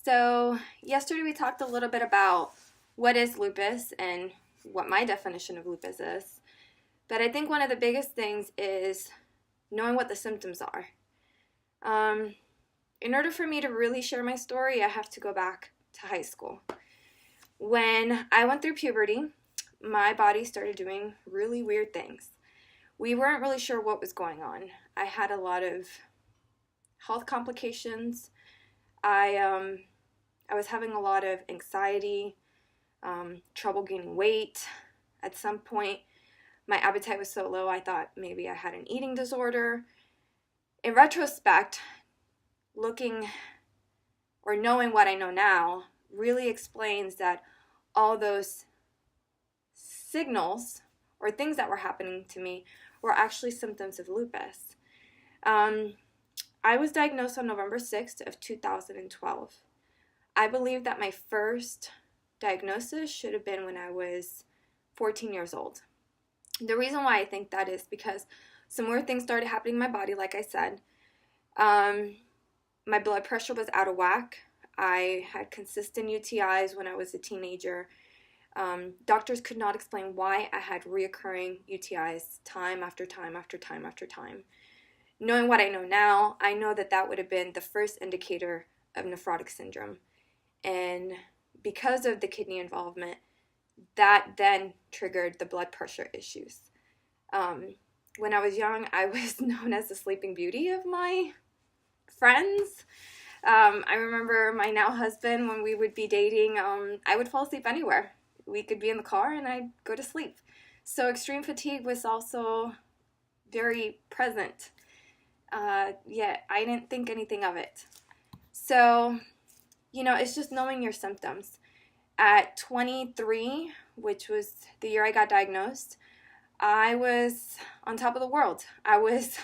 So, yesterday we talked a little bit about what is lupus and what my definition of lupus is. But I think one of the biggest things is knowing what the symptoms are. In order for me to really share my story, I have to go back to high school. When I went through puberty, my body started doing really weird things. We weren't really sure what was going on. I had a lot of health complications. I was having a lot of anxiety, trouble gaining weight. At some point, my appetite was so low, I thought maybe I had an eating disorder. In retrospect, looking or knowing what I know now really explains that all those signals or things that were happening to me were actually symptoms of lupus. I was diagnosed on November 6th of 2012. I believe that my first diagnosis should have been when I was 14 years old. The reason why I think that is because some weird things started happening in my body, like I said. My blood pressure was out of whack. I had consistent UTIs when I was a teenager. Doctors could not explain why I had reoccurring UTIs time after time after time after time. Knowing what I know now, I know that that would have been the first indicator of nephrotic syndrome. And because of the kidney involvement, that then triggered the blood pressure issues. When I was young, I was known as the sleeping beauty of my friends. I remember my now husband, when we would be dating, I would fall asleep anywhere. We could be in the car and I'd go to sleep. So extreme fatigue was also very present. Yet I didn't think anything of it. So, it's just knowing your symptoms. At 23, which was the year I got diagnosed, I was on top of the world. I was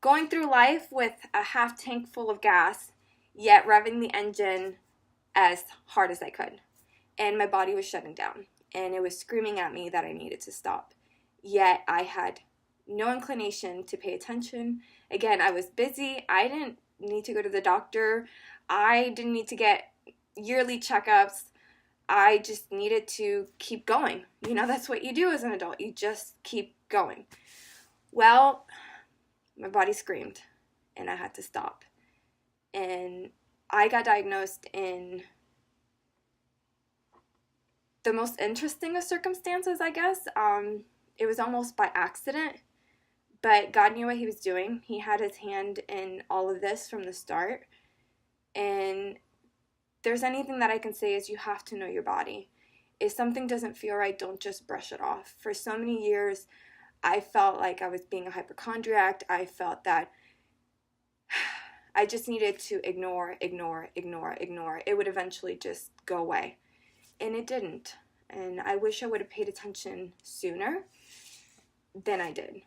going through life with a half tank full of gas, yet revving the engine as hard as I could. And my body was shutting down, and it was screaming at me that I needed to stop. Yet I had no inclination to pay attention. Again, I was busy. I didn't need to go to the doctor. I didn't need to get yearly checkups. I just needed to keep going. That's what you do as an adult. You just keep going. Well, my body screamed, and I had to stop. And I got diagnosed in the most interesting of circumstances, I guess. It was almost by accident, but God knew what he was doing. He had his hand in all of this from the start. And there's anything that I can say is you have to know your body. If something doesn't feel right, don't just brush it off. For so many years, I felt like I was being a hypochondriac. I felt that I just needed to ignore. It would eventually just go away. And it didn't. And I wish I would have paid attention sooner than I did.